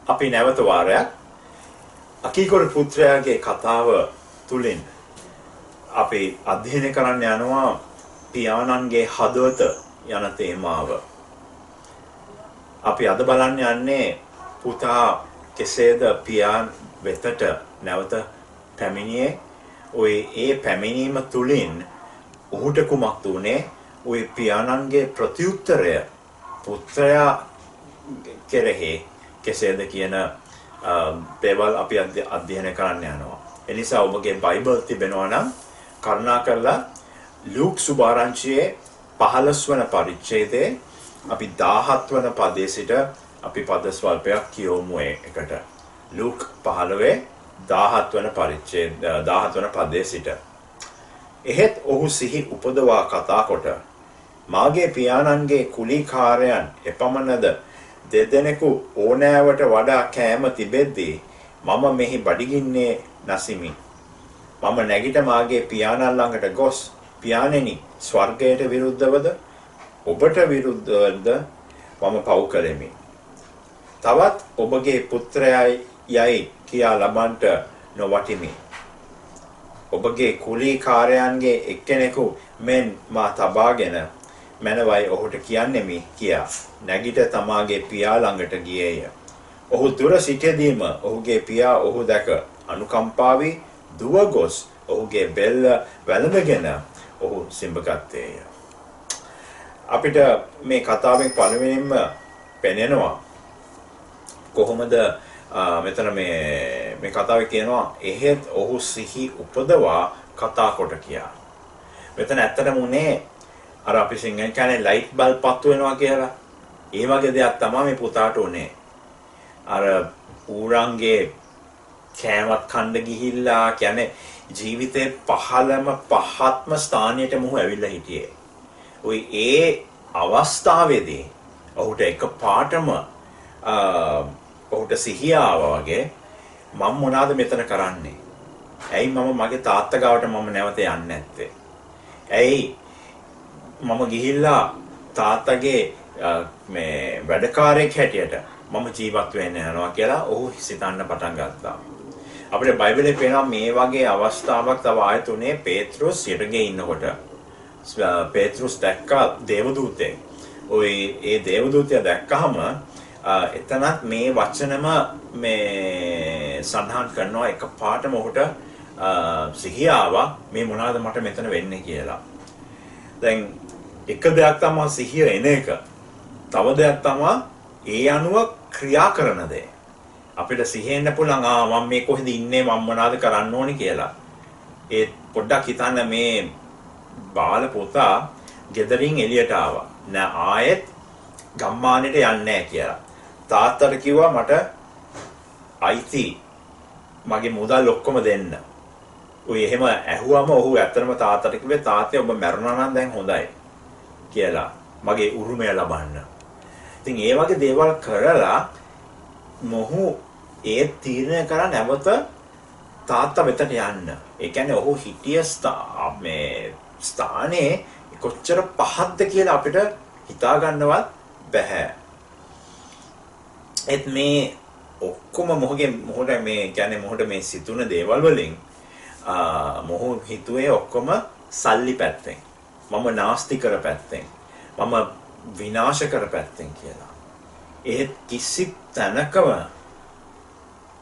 අපි නැවත වාරයක් අකීකරු පුත්‍රයාගේ කතාව තුලින් අපි අධ්‍යයනය කරන්න යනවා පියාණන්ගේ හදවත යන තේමාව. අපි අද බලන්න යන්නේ පුතා කෙසේද පියාන් වෙතට නැවත පැමිණියේ. ඔය ඒ පැමිණීම තුලින් ඔහුට කුමක් දුනේ? ඔය පියාණන්ගේ ප්‍රතිඋත්තරය පුත්‍රයා කෙරෙහි කෙසේද කියන දේවල් අපි අධ්‍යයනය කරන්න යනවා. එනිසා ඔබගේ බයිබල් තිබෙනවා නම් කරුණාකරලා ලූක් සුභාරංචියේ 15 වන පරිච්ඡේදයේ අපි 17 වන පදයේ සිට අපි පද ස්වල්පයක් කියවමු එකට. ලූක් 15 17 වන පරිච්ඡේද 17 වන පදයේ සිට. එහෙත් ඔහු සිහි උපදවා කතා කොට මාගේ පියාණන්ගේ කුලීකාරයන් එපමණද දෙදෙනෙකු ඕනෑවට වඩා කෑම තිබෙද්දී මම මෙහි බඩගින්නේ නැසිමි. මම නැගිට මාගේ පියාණන් ළඟට ගොස් පියාණෙනි ස්වර්ගයට විරුද්ධවද ඔබට විරුද්ධවද මම පව් කළෙමි. තවත් ඔබගේ පුත්‍රයයි යයි කියා ලබන්ට නොවටිමි. ඔබගේ කුලීකාරයන්ගේ එක්කෙනෙකු මෙන් මා තබාගෙන මැනවයි ඔහුට කියන්නෙමි කියා නැගිට තමාගේ පියා ළඟට ගියේය. ඔහු දුර සිටදීම ඔහුගේ පියා ඔහු දැක අනුකම්පාවී දුව ගොස් ඔහුගේ බෙල්ල වැළඳගෙන ඔහු සිඹගත්තේය. අපිට මේ කතාවෙන් පළවෙනින්ම පෙනෙනවා කොහොමද මෙතන මේ කතාවේ කියනවා එහෙත් ඔහු සිහි උපදවා කතා කොට කියා. මෙතන ඇත්තටම උනේ අර අපි සිංහෙන් කියන්නේ ලයිට් බල්බ් පත්තු වෙනවා කියලා. ඒ වගේ දෙයක් තමයි මේ පුතාට උනේ. අර ඌරන්ගේ කෑමත් කන්න ගිහිල්ලා කියන්නේ ජීවිතේ පහත්ම ස්ථානයට මොහු ඇවිල්ලා හිටියේ. ওই ඒ අවස්ථාවේදී ඔහුට එකපාරටම ඔහුට සිහිය ආවා වගේ මම මොනවාද මෙතන කරන්නේ? ඇයි මම මගේ තාත්තා ගාවට මම නැවත යන්නේ නැත්තේ? ඇයි මම ගිහිල්ලා තාත්තගේ මේ වැඩකාරයෙක් හැටියට මම ජීවත් වෙන්න යනවා කියලා ඔහු හිතන්න පටන් ගත්තා. අපිට බයිබලයේ පේනවා මේ වගේ අවස්ථාවක් තව ආයත උනේ පේත්‍රුස් සිටගේ ඉන්නකොට. පේත්‍රුස් දැක්කා දේවදූතයෙක්. ওই ඒ දේවදූතයා දැක්කහම එතනත් මේ වචනම මේ සඳහන් කරනවා එකපාරටම ඔහුට සිහිය ආවා මේ මොනවාද මට මෙතන වෙන්නේ කියලා. දැන් එක දෙයක් තමයි සිහිය එන එක. තව දෙයක් තමයි ඒ අනුව ක්‍රියා කරන දේ. අපිට සිහියෙන්න පුළුවන් මම මේ කොහෙද ඉන්නේ මම මොනවාද කරන්න ඕනේ කියලා. ඒ පොඩ්ඩක් හිතන්න මේ බාල පුතා ගෙදරින් එළියට ආවා. නෑ ආයෙත් ගම්මානෙට යන්නේ නැහැ කියලා. තාත්තට කිව්වා මට අයිති මගේ මුදල් ඔක්කොම දෙන්න. ඔය එහෙම ඇහුවම ඔහු ඇත්තටම තාත්තට කිව්වේ තාත්තේ ඔබ මැරුණා නම් දැන් හොඳයි කියලා. මගේ උරුමය ලබන්න. ඉතින් ඒ වගේ දේවල් කරලා මොහු ඒ තීරණය කරා නැවත තාත්තා වෙතට යන්න. ඒ කියන්නේ ඔහු හිටිය මේ ස්ථානේ කොච්චර පහත්ද කියලා අපිට හිතා ගන්නවත් බැහැ. ඒත් මේ ඔක්කොම මොහොත මේ කියන්නේ මොහොත මේ සිතුන දේවල් වලින් මොහු හිතුවේ ඔක්කොම සල්ලි පැත්තෙන්. මම නාස්ති කර පැත්තෙන්. මම විනාශ කර පැත්තෙන් කියලා. ඒත් කිසි තැනකම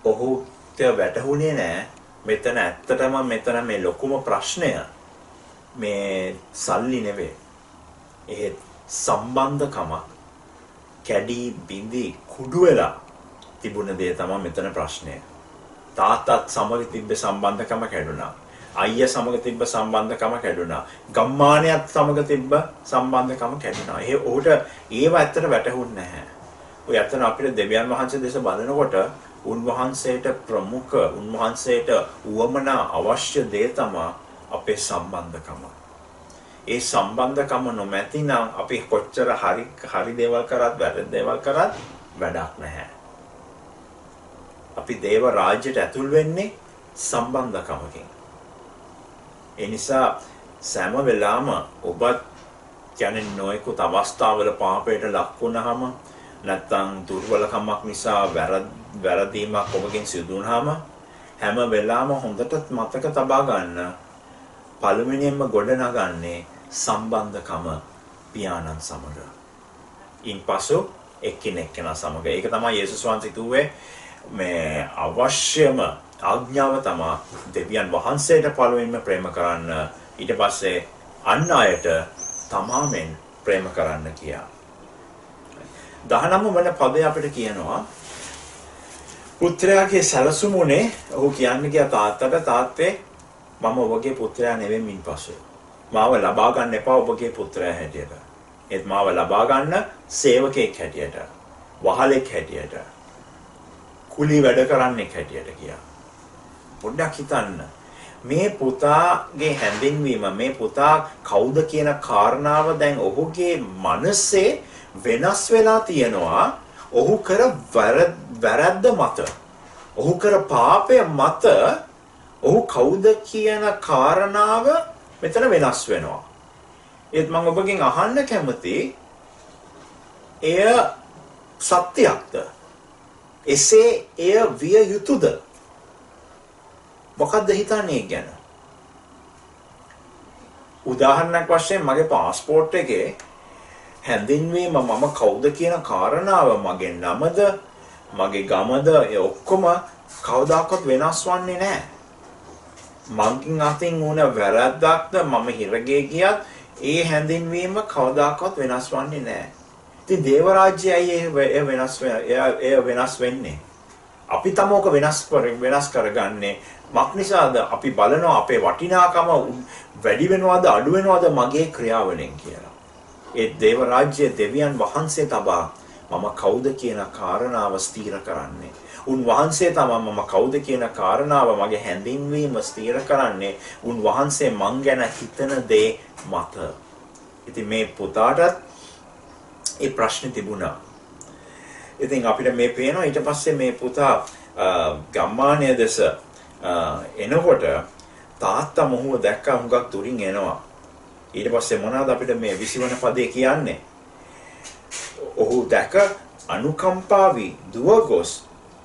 ඔහුට වැටහුනේ නැහැ මෙතන ඇත්තටම මෙතන මේ ලොකුම ප්‍රශ්නය මේ සල්ලි නෙවෙයි. ඒත් සම්බන්ධකම කැඩී බිඳි කුඩු වෙලා තිබුණ දේ තමයි මෙතන ප්‍රශ්නය. තාත්තත් සමග තිබ්බ සම්බන්ධකම කැඩුනා. අයියා සමග තිබ්බ සම්බන්ධකම කැඩුනා. ගම්මානයත් සමග තිබ්බ සම්බන්ධකම කැඩුනා. ඔහුට ඒව ඇත්තට වැටහුන්නේ නැහැ. ඔය ඇත්තට අපිට දෙවියන් වහන්සේ දේශ බලනකොට උන්වහන්සේට ප්‍රමුඛ උන්වහන්සේට උවමනා අවශ්‍ය දේ තමයි අපේ සම්බන්ධකම. ඒ සම්බන්ධකම නොමැතිනම් අපි කොච්චර හරි දේවල් කරත් වැරදි දේවල් කරත් වැඩක් නැහැ. අපි දේව රාජ්‍යයට ඇතුල් වෙන්නේ සම්බන්ධකමකින්. ඒ නිසා සෑම වෙලාවම ඔබ කියන්නේ නොයෙකුත් අවස්ථාවල පාපයට ලක් වුණාම නැත්නම් දුර්වලකමක් නිසා වැරදීමක් ඔබගෙන් සිදු වුණාම හැම වෙලාවම හොඳට මතක තබා ගන්න පළවෙනියෙන්ම ගොඩනගන්නේ සම්බන්ධකම පියාණන් සමග. ඉන්පසු එක්කෙනෙක්කෙනා සමග. ඒක තමයි යේසුස් වහන්සේ කිව්වේ මේ අවශ්‍යම ආඥාව තමයි දෙවියන් වහන්සේට පළවෙනිම ප්‍රේම කරන්න, ඊට පස්සේ අන් අයට තමාමෙන් ප්‍රේම කරන්න කියලා. 19 වන පදය අපිට කියනවා පුත්‍රයාගේ සැලසුමුනේ ඔහු කියන්නේ කියා තාත්තට තාත්තේ මම ඔබගේ පුත්‍රයා නෙවෙමින් පසු මාව ලබා ගන්න එපා ඔබගේ පුත්‍රයා හැටියට. ඒත් මාව ලබා ගන්න සේවකෙක් හැටියට, වහලෙක් හැටියට, කුලී වැඩ කරන්නෙක් හැටියට කියා. පොඩ්ඩක් හිතන්න. මේ පුතාගේ හැඳින්වීම, මේ පුතා කවුද කියන කාරණාව දැන් ඔහුගේ මනසේ වෙනස් වෙලා තියෙනවා. ඔහු කර වැරද්ද මත, ඔහු කර පාපය මත ඔහු කවුද කියන කාරණාව මෙතන වෙනස් වෙනවා. ඒත් මම ඔබගෙන් අහන්න කැමති එය සත්‍යයක්ද? එසේ එය විය යුතුද? මොකක්ද හිතන්නේ ගැන? උදාහරණයක් වශයෙන් මගේ પાස්පෝර්ට් එකේ හැඳින්වීම මම කවුද කියන කාරණාව, මගේ නමද, මගේ ගමද, ඒ ඔක්කොම කවදාකවත් වෙනස් වන්නේ නැහැ. මංකින් අතින් වුණ වැරද්දක්ද මම හිරගේ ගියත් ඒ හැඳින්වීම කවදාකවත් වෙනස් වන්නේ නැහැ. ඉතින් දේව රාජ්‍යයයි එය වෙනස් වෙන්නේ. අපි තමෝක වෙනස් කරගන්නේ මක් නිසාද? අපි බලනවා අපේ වටිනාකම වැඩි වෙනවද අඩු වෙනවද මගේ ක්‍රියාවලින් කියලා. ඒ දේව රාජ්‍ය දෙවියන් වහන්සේ තබා මම කවුද කියන කාරණාව ස්ථිර කරන්නේ. උන්වහන්සේ තමයි මම කවුද කියන කාරණාව, මගේ හැඳින්වීම ස්ථිර කරන්නේ උන්වහන්සේ මං ගැන හිතන දේ මත. ඉතින් මේ පුතාටත් ඒ ප්‍රශ්නේ තිබුණා. ඉතින් අපිට මේ පේනවා ඊට පස්සේ මේ පුතා ගම්මානයේ දෙස එනකොට තාත්තා මොහුව දැක්ක හුඟක් දුරින් එනවා. ඊට පස්සේ මොනවාද අපිට මේ 20 වන පදේ කියන්නේ? ඔහු දැක අනුකම්පාවී දුව ගොස්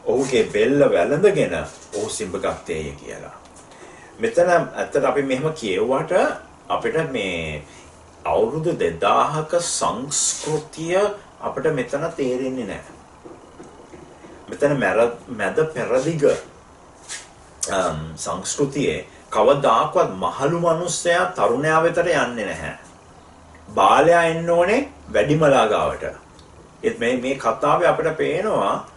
ඔහුගේ බෙල්ල වැළඳගෙන ඔහු සිඹගත්තේය කියලා. මෙතන ඇත්තට අපි මෙහෙම කියවුවට අපිට මේ අවුරුදු 2000ක සංස්කෘතිය අපිට මෙතන තේරෙන්නේ නැහැ. මෙතන මැද පෙරදිග සංස්කෘතියේ කවදාකවත් මහලු මිනිස්සයා තරුණයා වෙතට යන්නේ නැහැ. බාලයා එන්න ඕනේ වැඩිමලා ගාවට. ඒත් මේ කතාවේ අපිට පේනවා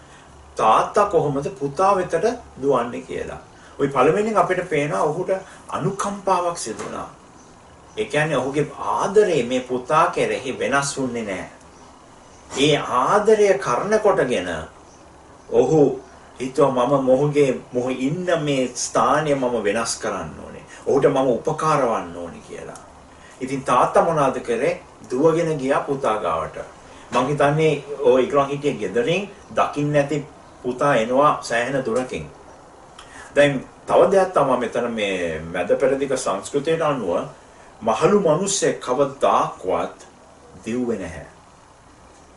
තාත්තා කොහොමද පුතා වෙතට දුවන්නේ කියලා. ওই පළවෙනියෙන් අපිට පේනවා ඔහුට අනුකම්පාවක් සිදුණා. ඒ කියන්නේ ඔහුගේ ආදරය මේ පුතා කෙරෙහි වෙනස් වුණේ නැහැ. ඒ ආදරය කරන කොටගෙන ඔහු හිතුවා මම මොහු ඉන්න මේ ස්ථානය මම වෙනස් කරන්න ඕනේ. ඔහුට මම උපකාර වන්න ඕනේ කියලා. ඉතින් තාත්තා මොනවද කරේ? දුවගෙන ගියා පුතා ගාවට. මං හිතන්නේ ඔය ඉක්ලන් හිටියේ ගෙදරින් දකින්න නැති පුතා එනවා සෑහෙන දුරකින්. දැන් තව දෙයක් තමයි මෙතන මේ මැද පෙරදිග සංස්කෘතියට අනුව මහලු මිනිස්සෙක් කවදාක්වත් දිව්වේ නැහැ.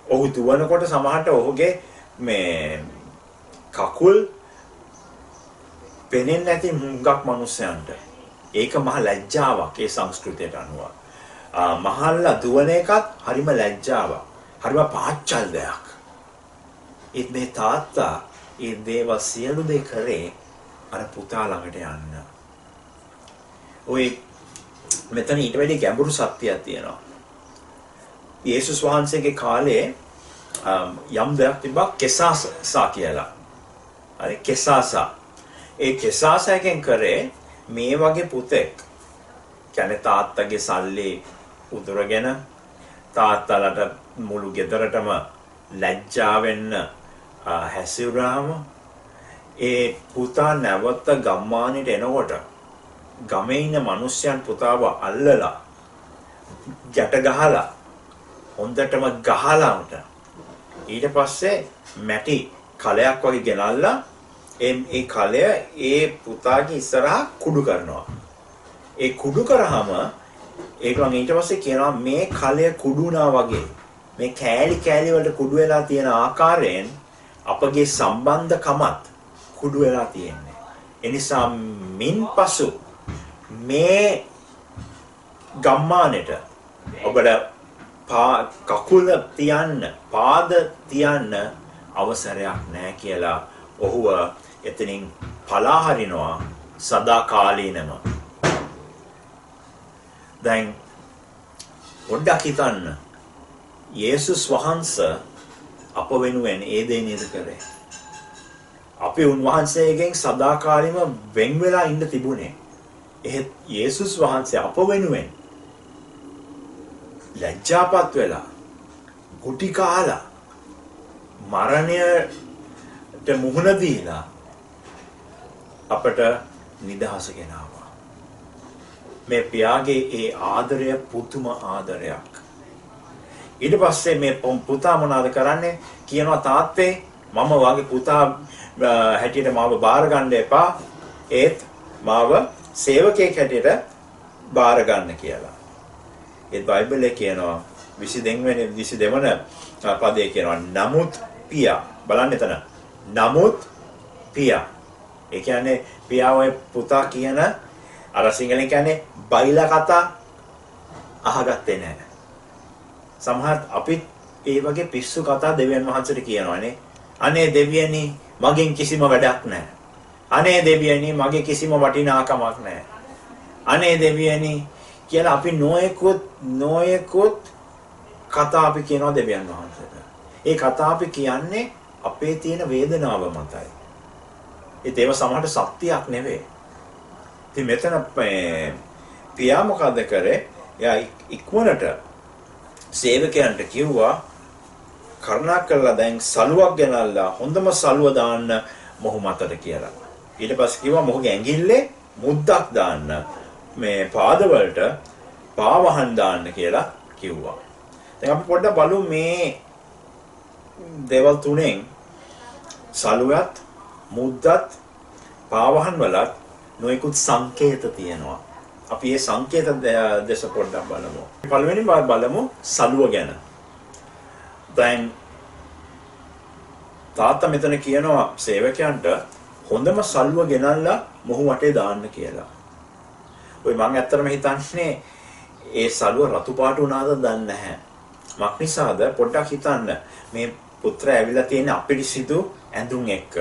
ඔහු දුවනකොට සමහරට ඔහුගේ මේ කකුල් පෙනෙන්නේ නැති හුඟක් මිනිස්සයන්ට. ඒක මහ ලැජ්ජාවක් ඒ සංස්කෘතියට අනුව. මහල්ලා දුවන එකත් හරිම ලැජ්ජාවක්. හරිම පාච්චල් දෙයක්. ඒත් මේ තාත්තා ඒ දේවල් සියලු දේ කරේ අර පුතා ළඟට යන්න. ඔය මෙතන ඊට වැඩි ගැඹුරු සත්‍යයක් තියෙනවා. යේසුස් වහන්සේගේ කාලේ යම් දෙයක් තිබ්බා කෙසාසා කියලා. හරි කෙසාසා. ඒ කෙසාසයෙන් කරේ මේ වගේ පුතෙක්. කියන්නේ තාත්තගේ සල්ලි උදුරගෙන තාත්තලට මුළු ගෙදරටම ලැජ්ජා වෙන්න හැසිරුණාම ඒ පුතා නැවත ගම්මානයට එනකොට ගමේ ඉන්න මිනිස්යන් පුතාව අල්ලලා ගැට ගහලා හොඳටම ගහලා උට ඊට පස්සේ මැටි කලයක් වගේ ගෙනල්ලා ඒ කලය ඒ පුතාගේ ඉස්සරහා කුඩු කරනවා. ඒ කුඩු කරාම ඒගොල්ලන් ඊට පස්සේ කියනවා මේ කලය කුඩුනා වගේ මේ කෑලි වලට කුඩු වෙලා තියෙන ආකාරයෙන් අපගේ සම්බන්ධකමත් කුඩු වෙලා තියෙන්නේ. ඒ නිසා මින්පසු මේ ගම්මානෙට ඔබට කකුල තියන්න, පාද තියන්න අවසරයක් නැහැ කියලා ඔහුව එතනින් පලා හරිනවා සදාකාලීනම. දැන් පොඩ්ඩක් හිතන්න, යේසුස් වහන්සේ අප වෙනුවෙන් ඒ දේ නේද කරේ? අපි උන්වහන්සේගෙන් සදාකාලීනව වෙන් වෙලා ඉන්න තිබුණේ. එහෙත් යේසුස් වහන්සේ අප වෙනුවෙන් ලැජ්ජාපත් වෙලා, ගුටි කාලා, මරණයට මුහුණ දීලා අපට නිදහස ගෙනාවා. මේ පියාගේ ඒ ආදරය පුදුම ආදරයක්. ඊට පස්සේ මේ පුතා මොනවද කරන්නේ? කියනවා තාත්තේ මම වාගේ පුතා හැටියට මාව බාර ගන්න එපා. ඒත් මාව සේවකයෙක් හැටියට බාර ගන්න කියලා. ඒ බයිබලයේ කියනවා 22 වෙනි පදයේ කියනවා නමුත් පියා. බලන්න එතන. නමුත් පියා. ඒ කියන්නේ පියා ඔය පුතා කියන අර සිංහලෙන් කියන්නේ බයිලා කතා අහගත්තේ නැහැ. සමහර අපි ඒ වගේ පිස්සු කතා දෙවියන් වහන්සේට කියනවානේ. අනේ දෙවියනි මගෙන් කිසිම වැඩක් නැහැ. අනේ දෙවියනි මගේ කිසිම වටිනාකමක් නැහැ. අනේ දෙවියනි කියලා අපි නොයෙකුත් කතා අපි කියනවා දෙවියන් වහන්සේට. ඒ කතා අපි කියන්නේ අපේ තියෙන වේදනාව මතයි. ඒව සමහරට සත්‍යයක් නෙවෙයි. ඉතින් මෙතන පියා මොකද කරේ? එයා ඉක්මනට සේවකයන්ට කිව්වා කරුණාකරලා දැන් සලුවක් ගෙනල්ලා හොඳම සලුව දාන්න මොහු මතට කියලා. ඊට පස්සේ කිව්වා මොහුගේ ඇඟිල්ලේ මුද්දක් දාන්න, මේ පාදවලට පාවහන් දාන්න කියලා කිව්වා. දැන් අපි පොඩ්ඩක් බලමු මේ දේවල් තුනෙන් සලුවත්, මුද්දත්, පාවහන් වලත් නොයෙකුත් සංකේත තියෙනවා. අපි මේ සංකේත දෙස පොඩ්ඩක් බලමු. පළවෙනි බලමු සලුව ගැන. දැන් තාත්තා මෙතන කියනවා සේවකයන්ට හොඳම සල්ුව ගෙනල්ලා මොහු වටේ දාන්න කියලා. ඔය මම ඇත්තටම හිතන්නේ ඒ සල්ුව රතු පාට වුණාද දන්නේ නැහැ. මක් නිසාද පොඩ්ඩක් හිතන්න මේ පුත්‍රයා ඇවිල්ලා තියෙන අපිරිසිදු ඇඳුම් එක්ක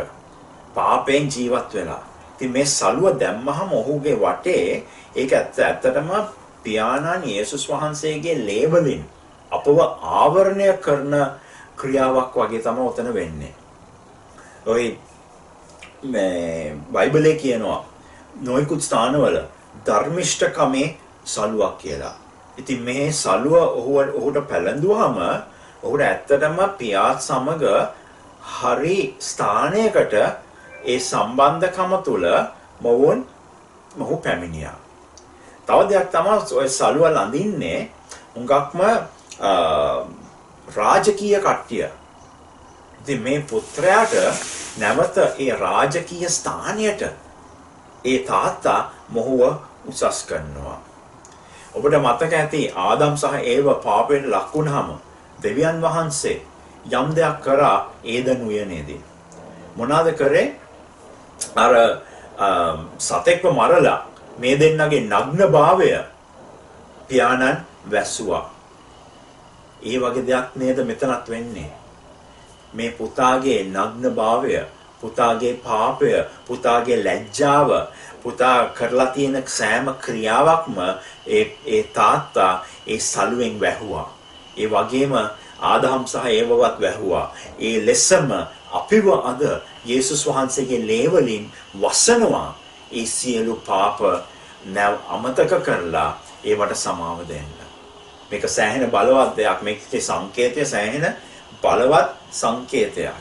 පාපයෙන් ජීවත් වෙලා. ඉතින් මේ සල්ුව දැම්මහම ඔහුගේ වටේ ඒක ඇත්තටම පියාණන් යේසුස් වහන්සේගේ ලේ වලින් අපව ආවරණය කරන ක්‍රියාවක් වගේ තමයි උතන වෙන්නේ. ඔය මේ බයිබලයේ කියනවා නොයෙකුත් ස්ථානවල ධර්මිෂ්ඨකමේ සලුවක් කියලා. ඉතින් මේ සලුව ඔහුට පැලඳුවාම ඔහුට ඇත්තටම පියාත් සමග හරි ස්ථානයකට ඒ සම්බන්ධකම තුල මොහු පැමිණියා. තව දෙයක් තමයි ඔය සලුව ලඳින්නේ හුඟක්ම රාජකීය කට්ටිය. ඉතින් මේ පුත්‍රයාට නැවත ඒ රාජකීය ස්ථානයට ඒ තාත්තා මොහුව උසස් කරනවා. ඔබට මතක ඇති ආදම් සහ ඒව පාපයෙන් ලක් වුණාම දෙවියන් වහන්සේ යම් දෙයක් කරා ඒදන් උයනේදී. මොනවාද කරේ? අර සතෙක්ව මරලා මේ දෙන්නගේ නග්නභාවය පියාණන් වැස්සුවා. ඒ වගේ දෙයක් නේද මෙතනත් වෙන්නේ. මේ පුතාගේ නග්නභාවය, පුතාගේ පාපය, පුතාගේ ලැජ්ජාව, පුතා කරලා තියෙන සෑම ක්‍රියාවක්ම ඒ තාත්තා ඒ සලුවෙන් වැහුවා. ඒ වගේම ආදාම් සහ ඒවවත් වැහුවා. ඒ ලෙසම අපිව අද යේසුස් වහන්සේගේ ලේ වලින් වසනවා. ඒ සියලු පාප නැව අමතක කරලා ඒවට සමාව දෙන්න. මේක සෑහෙන බලවත් දෙයක්. මේකේ සංකේතය සෑහෙන බලවත් සංකේතයක්.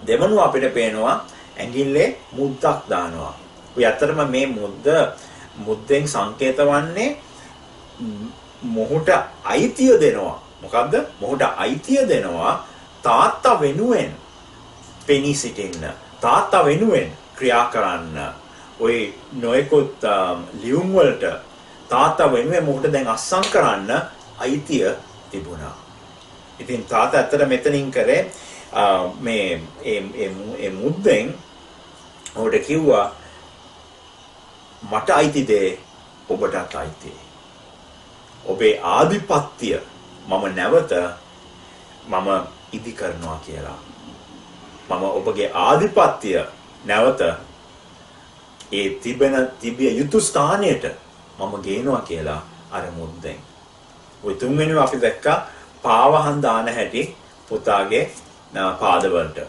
දෙවනුව අපිට පේනවා ඇඟිල්ලේ මුද්දක් දානවා. ඔය අතරම මේ මුද්දෙන් සංකේත වන්නේ මොහුට අයිතිය දෙනවා. මොකද්ද? මොහුට අයිතිය දෙනවා තාත්තා වෙනුවෙන් පෙනී සිටින්න. තාත්තා වෙනුවෙන් ක්‍රියා කරන්න. ඔය නොයෙකුත් ලියුම් වලට තාත්තා වෙනුවෙන් මොහුට දැන් අස්සම් කරන්න අයිතිය තිබුණා. ඉතින් තාත්තා ඇත්තට මෙතනින් කරේ මේ ඒ මුද්දෙන් ඔහුට කිව්වා මට අයිති දේ ඔබටත් අයිති. ඔබේ ආධිපත්‍ය මම නැවත ඉදි කරනවා කියලා. මම ඔබගේ ආධිපත්‍ය නැවත ඒ තිබිය යුතු ස්ථානයට මම ගේනවා කියලා අර මුද්දෙන්. ඔය තුන්වෙනිව අපි දැක්කා පාවහන් දාන හැටි පුතාගේ පාදවලට.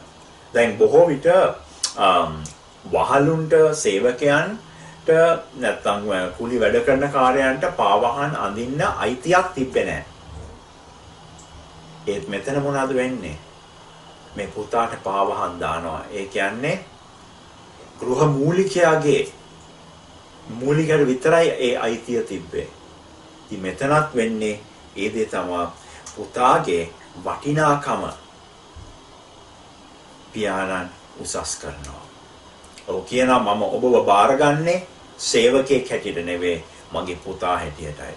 දැන් බොහෝ විට වහලුන්ට සේවකයන්ට නැත්නම් කුලි වැඩ කරන කාර්යයන්ට පාවහන් අඳින්න අයිතියක් තිබ්බේ නැහැ. ඒත් මෙතන මොනවද වෙන්නේ? මේ පුතාට පාවහන් දානවා. ඒ කියන්නේ ගෘහ මූලිකයාගේ මූලිකයට විතරයි ඒ අයිතිය තිබ්බේ. ඉතින් මෙතනත් වෙන්නේ ඒ දේ තමයි පුතාගේ වටිනාකම පියාණන් උසස් කරනවා. ඔව් කියනවා මම ඔබව බාරගන්නේ සේවකයෙක් හැටියට නෙවෙයි මගේ පුතා හැටියටයි.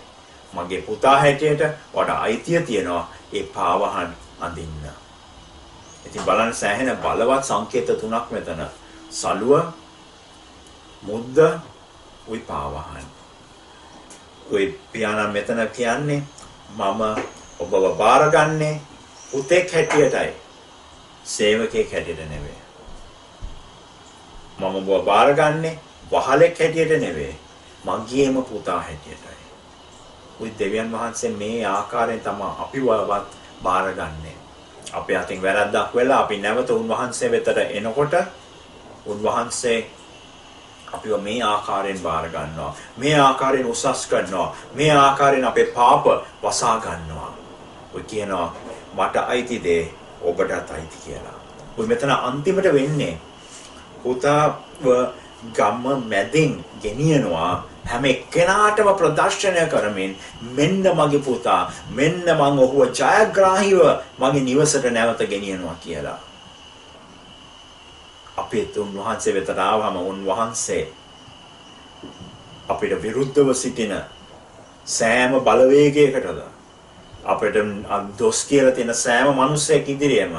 මගේ පුතා හැටියට වඩා අයිතිය තියනවා ඒ පාවහන් අඳින්න. ඉතින් බලන්න සෑහෙන බලවත් සංකේත තුනක් මෙතන. සලුව, මුද්ද, උයි පාවහන්. උයි පියාණන් මෙතන කියන්නේ මම ඔබව බාරගන්නේ පුතෙක් හැටියටයි. සේවකයෙක් හැටියට නෙවෙයි. මම ඔබව බාරගන්නේ වහලෙක් හැටියට නෙවෙයි. මගේම පුතා හැටියටයි. උයි දෙවියන් වහන්සේ මේ ආකාරයෙන් තමයි අපිවවත් බාරගන්නේ. අපි අතින් වැරද්දක් වෙලා අපි නැවත උන්වහන්සේ වෙතට එනකොට උන්වහන්සේ අපිව මේ ආකාරයෙන් බාර ගන්නවා. මේ ආකාරයෙන් උසස් කරනවා. මේ ආකාරයෙන් අපේ පාප වසා ගන්නවා. ඔය කියනවා මට අයිති දේ ඔබටත් අයිති කියලා. ඔය මෙතන අන්තිමට වෙන්නේ පුතාව ගම මැදින් ගෙනියනවා හැම එක්කෙනාටම ප්‍රදර්ශනය කරමින් මෙන්න මගේ පුතා මෙන්න මං ඔහුව ජයග්‍රාහීව මගේ නිවසට නැවත ගෙනියනවා කියලා. අපේ උන්වහන්සේ වෙතට ආවම උන්වහන්සේ අපිට විරුද්ධව සිටින සෑම බලවේගයකටද අපිට දොස් කියලා තියෙන සෑම මිනිසෙක් ඉදිරියේම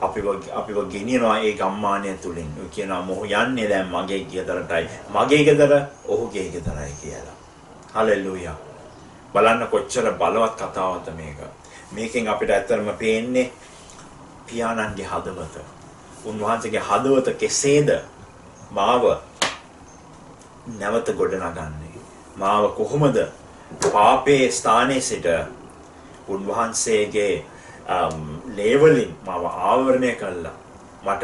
අපිව ගෙනියනවා ඒ ගම්මානය තුලින්. ඔය කියනවා මොහු යන්නේ දැන් මගේ ගෙදරටයි. මගේ ගෙදර ඔහුගේ ගෙදරයි කියලා. හලෙලූයා. බලන්න කොච්චර බලවත් කතාවක්ද මේක. මේකෙන් අපිට ඇත්තටම පේන්නේ පියාණන්ගේ හදවත. උන්වහන්සේගේ හදවත කෙසේද මාව නැවත ගොඩනගන්නේ. මාව කොහොමද පාපේ ස්ථානයේ සිට උන්වහන්සේගේ ලේවලින් මාව ආවරණය කළා. මට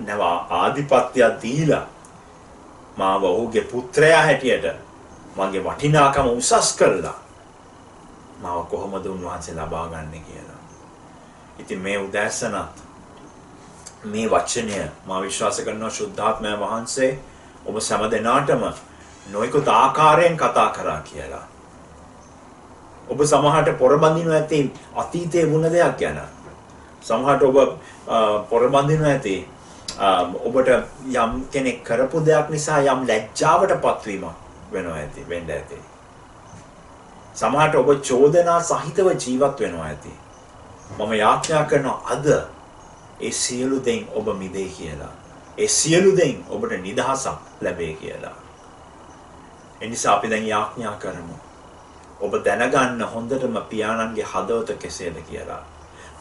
නව ආධිපත්‍යයක් දීලා මාව ඔහුගේ පුත්‍රයා හැටියට මගේ වටිනාකම උසස් කළා. මාව කොහොමද උන්වහන්සේ ලබා ගන්නේ කියලා. ඉතින් මේ උදෑසනත් මේ වචනය මා විශ්වාස කරනවා ශුද්ධාත්මය වහන්සේ ඔබ සෑම දෙනාටම නොයෙකුත් ආකාරයෙන් කතා කරා කියලා. ඔබ සමහරට පොරබඳිනු ඇති අතීතයේ වුණ දෙයක් ගැන. සමහරට ඔබ පොරබඳිනු ඇති ඔබට යම් කෙනෙක් කරපු දෙයක් නිසා යම් ලැජ්ජාවටපත් වීමක් වෙන්න ඇති. සමහරට ඔබ චෝදනා සහිතව ජීවත් වෙනවා ඇති. මම යාඥා කරනවා අද ඒ සියලු දෙයින් ඔබ මිදේ කියලා. ඒ සියලු දෙයින් ඔබට නිදහසක් ලැබේ කියලා. එනිසා අපි දැන් යාඥා කරමු. ඔබ දැනගන්න හොඳටම පියාණන්ගේ හදවත කෙසේද කියලා.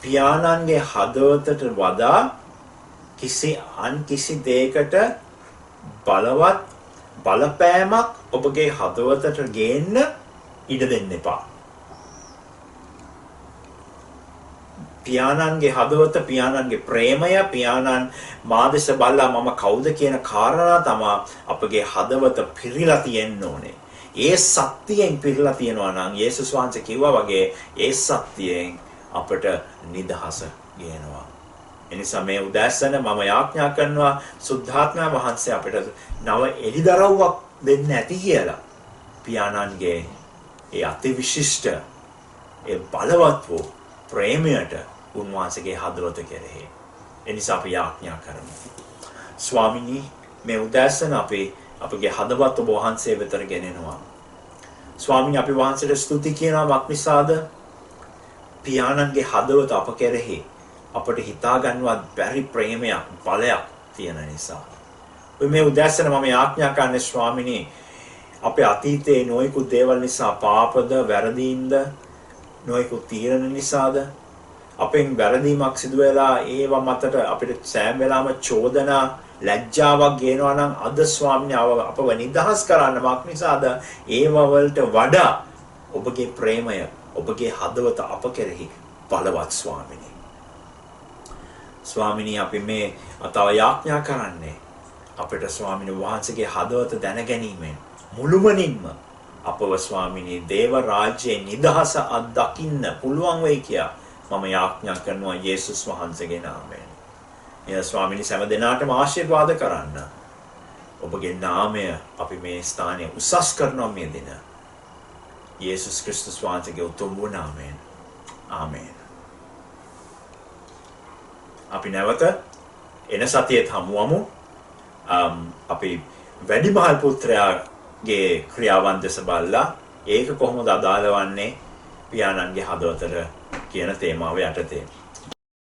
පියාණන්ගේ හදවතට වඩා කිසි දෙයකට බලවත් බලපෑමක් ඔබගේ හදවතට ගේන්න ඉඩ දෙන්න එපා. පියාණන්ගේ හදවත, පියාණන්ගේ ප්‍රේමය, පියාණන් මාදෙස බලලා මම කවුද කියන කාරණා තමයි අපගේ හදවත පිරීලා තියෙන්න ඕනේ. ඒ සත්‍යයෙන් පිරීලා තියෙනවා නම් යේසුස් වහන්සේ කිව්වා වගේ ඒ සත්‍යයෙන් අපට නිදහස ගේනවා. එනිසා මේ උදෑසන මම යාඥා කරනවා සුද්ධාත්මය වහන්සේ අපිට නව එළිදරව්වක් දෙන්න ඇති කියලා. පියාණන්ගේ ඒ අතිවිශිෂ්ට ඒ බලවත් වූ ප්‍රේමයට උන්වහන්සේගේ හදවත කෙරෙහි. එනිසා අපි යාඥා කරමු. ස්වාමිනී මේ උදෑසන අපගේ හදවත් ඔබ වහන්සේ වෙතට ගෙනෙනවා. ස්වාමීනි අපි වහන්සේට ස්තුති කියනවා වක් නිසාද පියාණන්ගේ හදවත අප කෙරෙහි අපට හිතා ගන්නවත් බැරි ප්‍රේමයක් බලයක් තියෙන නිසා. මේ උදැසන මම ආඥා කරන්නේ ස්වාමිනී අපේ අතීතයේ නොයෙකුත් දේවල් නිසා පාපද වැරදීම්ද නොයෙකුත් තීරණ නිසාද අපෙන් වැරදීමක් සිදු වෙලා ඒව මතට අපිට සෑම වෙලාවම චෝදනා ලැජ්ජාවක් ගේනවා නම් අද ස්වාමිනී අපව නිදහස් කරන්න මක් නිසාද ඒව වලට වඩා ඔබගේ ප්‍රේමය ඔබගේ හදවත අප කෙරෙහි බලවත් ස්වාමිනී. ස්වාමිනී අපි මේ අතව යාඥා කරන්නේ අපිට ස්වාමිනී වහන්සේගේ හදවත දැන ගැනීමෙන් මුළුමනින්ම අපව ස්වාමිනී දේව රාජ්‍යයේ නිදහස අත්දකින්න පුළුවන් වෙයි කියා මම යාඥා කරනවා යේසුස් වහන්සේගේ නාමයෙන්. එය ස්වාමිනී සෑම දිනාටම ආශිර්වාද කරන්න. ඔබගේ නාමය අපි මේ ස්ථානයේ උසස් කරනවා මේ දින. යේසුස් ක්‍රිස්තුස් වහන්සේගේ උතුම් වූ නාමයෙන්. ආමේන්. අපි නැවත එන සතියේ හමුවමු. අපි වැඩිමහල් පුත්‍රයාගේ ක්‍රියාවන් දෙස බලලා ඒක කොහොමද අදාළ වන්නේ පියාණන්ගේ හදවතට කියන තේමාව යටතේ.